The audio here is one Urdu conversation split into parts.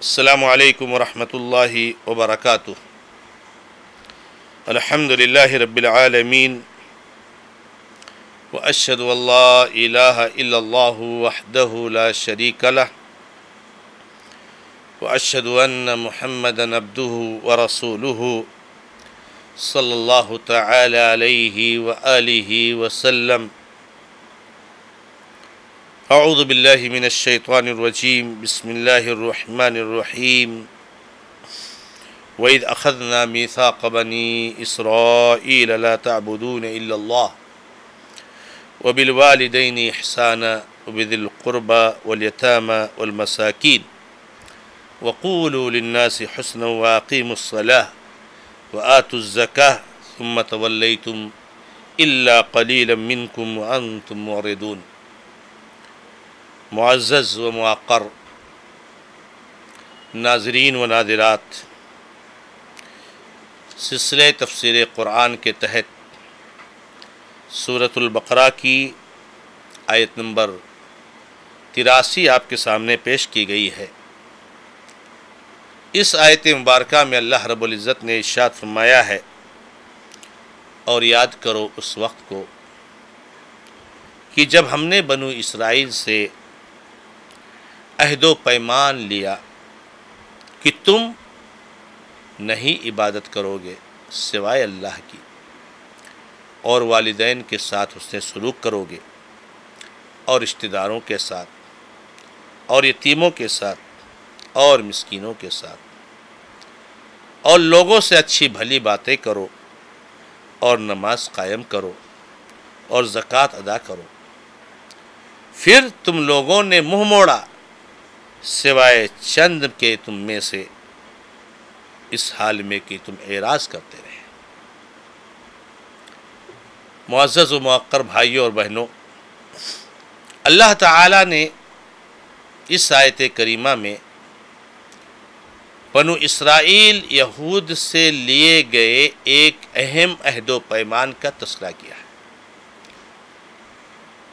السلام علیکم ورحمۃ اللہ وبرکاتہ۔ الحمد للہ رب العالمین واشہد ان لا الہ الا اللہ وحدہ لا شریک لہ واشہد ان محمدا عبدہ ورسولہ صلی اللہ تعالی علیہ وآلہ وسلم۔ اعوذ باللہ من الشیطان الرجیم، بسم اللہ الرحمن الرحیم۔ وَإِذْ أَخَذْنَا مِيثَاقَ بَنِي إِسْرَائِيلَ لَا تَعْبُدُونَ إِلَّا اللَّهَ وَبِالْوَالِدَيْنِ إِحْسَانًا وَبِذِي الْقُرْبَى وَالْيَتَامَى وَالْمَسَاكِينِ وَقُولُوا لِلنَّاسِ حُسْنًا وَأَقِيمُوا الصَّلَاةَ وَآتُوا الزَّكَاةَ ثُمَّ تَوَلَّيْتُمْ إِلَّا قَلِيلًا مِّنكُمْ وَأَنتُمْ مُعْرِضُونَ۔ معزز و معقر ناظرین و ناظرات، سلسلہ تفسیر قرآن کے تحت سورۃ البقرہ کی آیت نمبر 83 آپ کے سامنے پیش کی گئی ہے۔ اس آیت مبارکہ میں اللہ رب العزت نے ارشاد فرمایا ہے، اور یاد کرو اس وقت کو کہ جب ہم نے بنو اسرائیل سے عہد و پیمان لیا کہ تم نہیں عبادت کرو گے سوائے اللہ کی، اور والدین کے ساتھ حسن سلوک کرو گے، اور رشتہ داروں کے ساتھ، اور یتیموں کے ساتھ، اور مسکینوں کے ساتھ، اور لوگوں سے اچھی بھلی باتیں کرو، اور نماز قائم کرو، اور زکوٰۃ ادا کرو۔ پھر تم لوگوں نے منہ موڑا سوائے چند کے تم میں سے، اس حال میں کہ تم اعراض کرتے رہے۔ معزز و موقر بھائیوں اور بہنوں، اللہ تعالیٰ نے اس آیت کریمہ میں بنو اسرائیل یہود سے لیے گئے ایک اہم عہد و پیمان کا تذکرہ کیا ہے،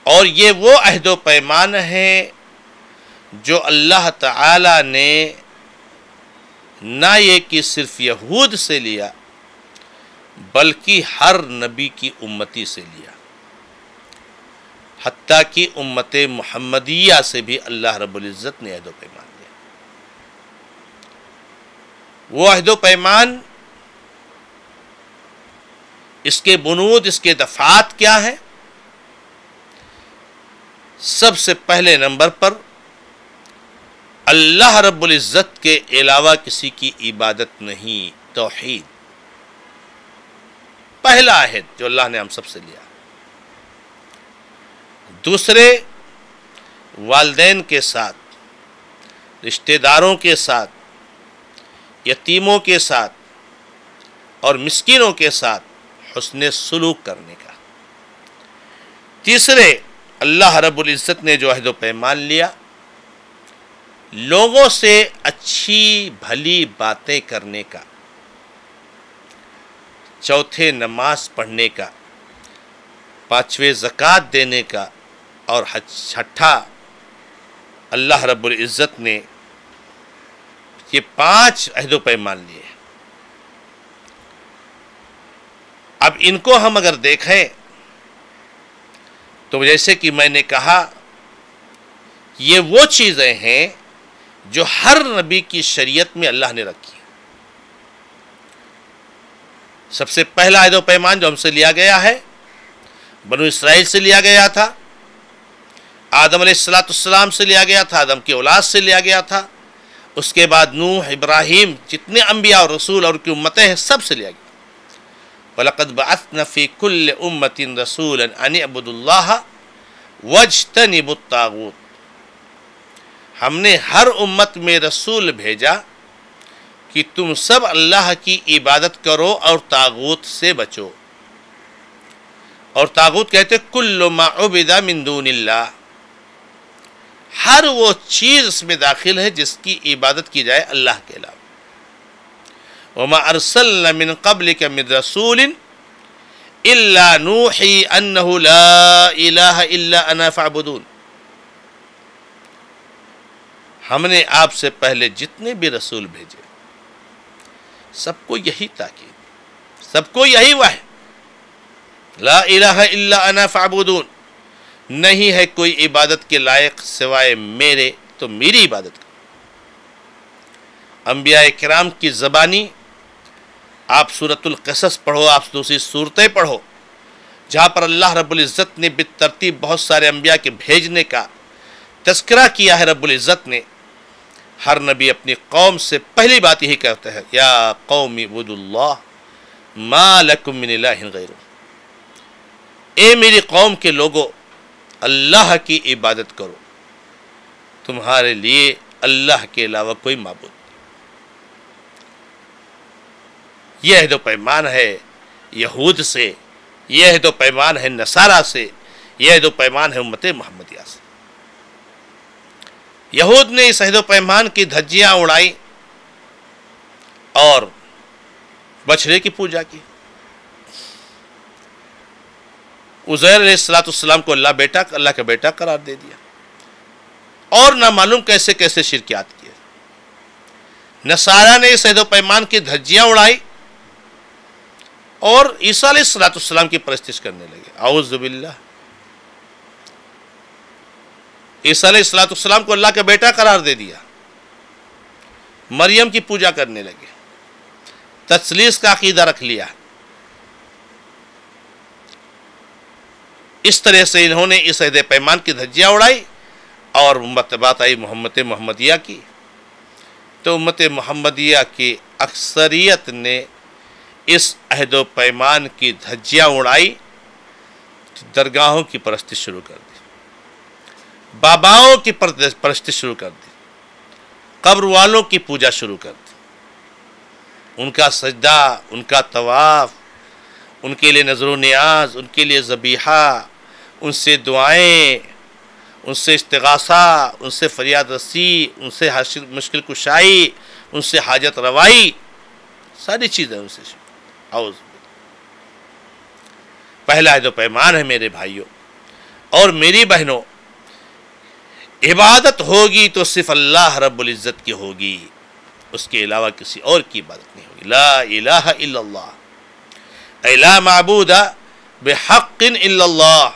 اور یہ وہ عہد و پیمان ہے جو اللہ تعالیٰ نے نہ یہ کہ صرف یہود سے لیا بلکہ ہر نبی کی امتی سے لیا، حتیٰ کہ امت محمدیہ سے بھی اللہ رب العزت نے عہد و پیمان لیا۔ وہ عہد و پیمان، اس کے بنود، اس کے دفعات کیا ہیں؟ سب سے پہلے نمبر پر اللہ رب العزت کے علاوہ کسی کی عبادت نہیں، توحید، پہلا عہد جو اللہ نے ہم سب سے لیا۔ دوسرے، والدین کے ساتھ، رشتہ داروں کے ساتھ، یتیموں کے ساتھ اور مسکینوں کے ساتھ حسن سلوک کرنے کا۔ تیسرے، اللہ رب العزت نے جو عہد و پیمان لیا، لوگوں سے اچھی بھلی باتیں کرنے کا۔ چوتھے، نماز پڑھنے کا۔ پانچویں، زکوٰۃ دینے کا۔ اور چھٹا، اللہ رب العزت نے یہ 5 عہد و پیمان لیے۔ اب ان کو ہم اگر دیکھیں تو جیسے کہ میں نے کہا، یہ وہ چیزیں ہیں جو ہر نبی کی شریعت میں اللہ نے رکھی۔ سب سے پہلا عہد و پیمان جو ہم سے لیا گیا ہے، بنو اسرائیل سے لیا گیا تھا، آدم علیہ السلام سے لیا گیا تھا، آدم کی اولاد سے لیا گیا تھا، اس کے بعد نوح، ابراہیم، جتنے انبیاء اور رسول اور کی امتیں ہیں سب سے لیا گیا۔ وَلَقَدْ بَعَثْنَا فِي كُلِّ أُمَّةٍ رَسُولًا أَنِ اعْبُدُوا اللَّهَ وَاجْتَنِبُوا الطَّاغُوتَ۔ ہم نے ہر امت میں رسول بھیجا کہ تم سب اللہ کی عبادت کرو اور طاغوت سے بچو۔ اور طاغوت کہتے کل ما عبد من دون اللہ، ہر وہ چیز اس میں داخل ہے جس کی عبادت کی جائے اللہ کے علاوہ۔ وما ارسلنا من قبلک من رسول الا نوحی انہ لا الہ الا انا فاعبدون۔ ہم نے آپ سے پہلے جتنے بھی رسول بھیجے سب کو یہی تاکید، سب کو یہی وحی، لا الہ الا انا فاعبدون، نہیں ہے کوئی عبادت کے لائق سوائے میرے، تو میری عبادت کرو۔ انبیاء کرام کی زبانی آپ سورۃ القصص پڑھو، آپ دوسری صورتیں پڑھو جہاں پر اللہ رب العزت نے بالترتیب بہت سارے انبیاء کے بھیجنے کا تذکرہ کیا ہے۔ رب العزت نے ہر نبی اپنی قوم سے پہلی بات یہی کہتا ہے، یا قوم اعبدوا اللہ ما لکم من الہ غیرہ، اے میری قوم کے لوگو اللہ کی عبادت کرو، تمہارے لیے اللہ کے علاوہ کوئی معبود نہیں۔ یہ عہد و پیمان ہے یہود سے، یہ عہد و پیمان ہے نصارہ سے، یہ عہد و پیمان ہے امت محمدیہ سے۔ یہود نے اس عہد و پیمان کی دھجیاں اڑائی اور بچھڑے کی پوجا کی۔ عزیر علیہ السلام کو اللہ کا بیٹا قرار دے دیا، اور نہ معلوم کیسے کیسے شرکیات کیے۔ نصارہ نے اس عہد و پیمان کی دھجیاں اڑائی اور عیسیٰ علیہ السلام کی پرستش کرنے لگے، اعوذ باللہ۔ عیسیٰ علیہ السلام کو اللہ کا بیٹا قرار دے دیا، مریم کی پوجا کرنے لگے، تثلیث کا عقیدہ رکھ لیا۔ اس طرح سے انہوں نے اس عہد پیمان کی دھجیاں اڑائی اور بات آئی امت محمدیہ کی، تو امت محمدیہ کی اکثریت نے اس عہد و پیمان کی دھجیاں اڑائی، درگاہوں کی پرستش شروع کر دی، باباؤں کی پرستش شروع کر دی، قبر والوں کی پوجا شروع کر دی، ان کا سجدہ، ان کا طواف، ان کے لیے نظر و نیاز، ان کے لیے ذبیحہ، ان سے دعائیں، ان سے استغاثہ، ان سے فریاد رسی، ان سے مشکل کشائی، ان سے حاجت روائی، ساری چیزیں ان سے پہلا عہد و پیمان ہے میرے بھائیوں اور میری بہنوں، عبادت ہوگی تو صرف اللہ رب العزت کی ہوگی، اس کے علاوہ کسی اور کی عبادت نہیں ہوگی۔ لا الہ الا اللہ، اے لا معبود بحق الا اللہ،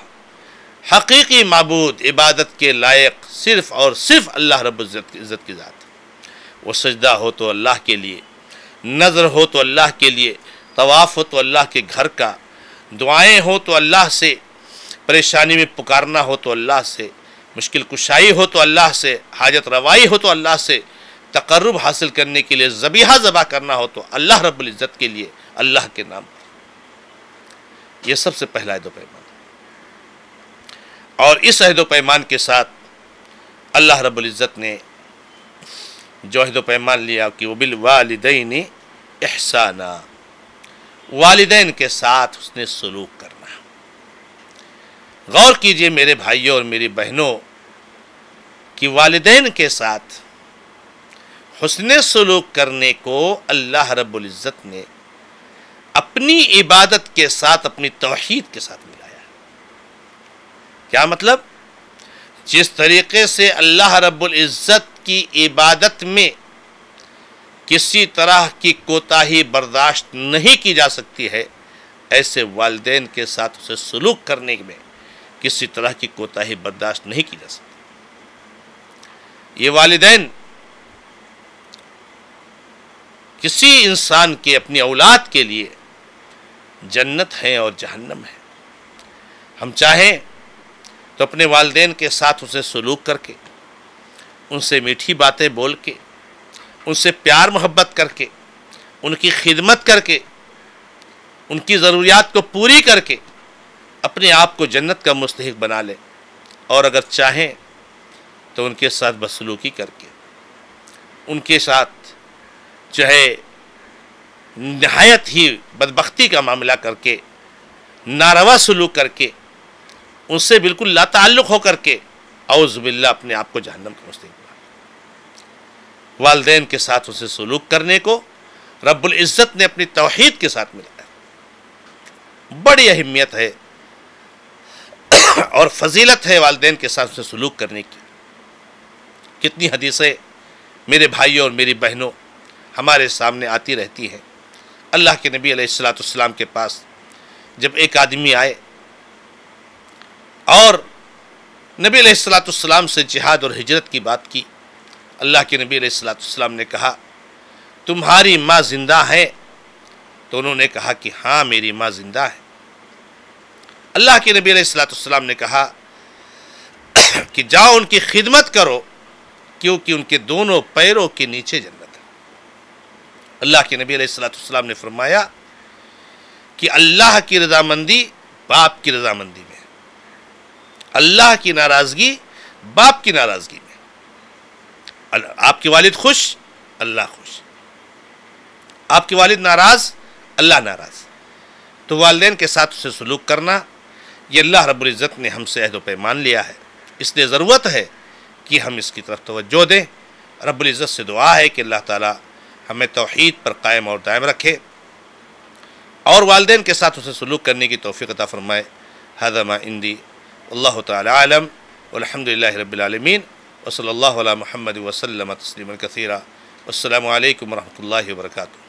حقیقی معبود عبادت کے لائق صرف اور صرف اللہ رب العزت کی ذات۔ وہ سجدہ ہو تو اللہ کے لیے، نظر ہو تو اللہ کے لیے، طواف ہو تو اللہ کے گھر کا، دعائیں ہو تو اللہ سے، پریشانی میں پکارنا ہو تو اللہ سے، مشکل کشائی ہو تو اللہ سے، حاجت روائی ہو تو اللہ سے، تقرب حاصل کرنے کے لیے ذبیحہ ذبح کرنا ہو تو اللہ رب العزت کے لیے، اللہ کے نام پر۔ یہ سب سے پہلا عہد و پیمان، اور اس عہد و پیمان کے ساتھ اللہ رب العزت نے جو عہد و پیمان لیا کہ وبالوالدین احسانا، والدین کے ساتھ حسن سلوک کرنا۔ غور کیجئے میرے بھائیوں اور میری بہنوں کہ والدین کے ساتھ حسن سلوک کرنے کو اللہ رب العزت نے اپنی عبادت کے ساتھ، اپنی توحید کے ساتھ ملایا۔ کیا مطلب؟ جس طریقے سے اللہ رب العزت کی عبادت میں کسی طرح کی کوتاہی برداشت نہیں کی جا سکتی ہے، ایسے والدین کے ساتھ اسے سلوک کرنے میں کسی طرح کی کوتاہی برداشت نہیں کی جا سکتی۔ یہ والدین کسی انسان کے اپنی اولاد کے لیے جنت ہے اور جہنم ہے۔ ہم چاہیں تو اپنے والدین کے ساتھ اسے سلوک کر کے، ان سے میٹھی باتیں بول کے، ان سے پیار محبت کر کے، ان کی خدمت کر کے، ان کی ضروریات کو پوری کر کے اپنے آپ کو جنت کا مستحق بنا لیں، اور اگر چاہیں تو ان کے ساتھ بدسلوکی کر کے، ان کے ساتھ جو ہے نہایت ہی بدبختی کا معاملہ کر کے، ناروا سلوک کر کے، ان سے بالکل لا تعلق ہو کر کے، اعوذ باللہ اپنے آپ کو جہنم کا مستحق بنا لیں۔ والدین کے ساتھ اسے سلوک کرنے کو رب العزت نے اپنی توحید کے ساتھ ملایا۔ بڑی اہمیت ہے اور فضیلت ہے والدین کے ساتھ اسے سلوک کرنے کی۔ کتنی حدیثیں میرے بھائیوں اور میری بہنوں ہمارے سامنے آتی رہتی ہیں۔ اللہ کے نبی علیہ الصلوۃ والسلام کے پاس جب ایک آدمی آئے اور نبی علیہ الصلوۃ والسلام سے جہاد اور ہجرت کی بات کی، اللہ کے نبی علیہ الصلوۃ والسلام نے کہا تمہاری ماں زندہ ہے؟ تو انہوں نے کہا کہ ہاں میری ماں زندہ ہے۔ اللہ کے نبی علیہ الصلوۃ والسلام نے کہا کہ جاؤ ان کی خدمت کرو کیونکہ ان کے دونوں پیروں کے نیچے جنت ہے۔ اللہ کے نبی علیہ الصلوۃ والسلام نے فرمایا کہ اللہ کی رضامندی باپ کی رضامندی میں، اللہ کی ناراضگی باپ کی ناراضگی میں۔ آپ کے والد خوش، اللہ خوش، آپ کے والد ناراض، اللہ ناراض۔ تو والدین کے ساتھ اسے سلوک کرنا، یہ اللہ رب العزت نے ہم سے عہد و پیمان لیا ہے، اس لیے ضرورت ہے کہ ہم اس کی طرف توجہ دیں۔ رب العزت سے دعا ہے کہ اللہ تعالی ہمیں توحید پر قائم اور دائم رکھے اور والدین کے ساتھ اسے سلوک کرنے کی توفیق عطا فرمائے۔ ھذا ما عندی واللہ تعالی اعلم والحمد للہ رب العالمین وصلی اللہ علی محمد وسلم تسلیما کثیرا۔ والسلام علیکم ورحمۃ اللہ وبرکاتہ۔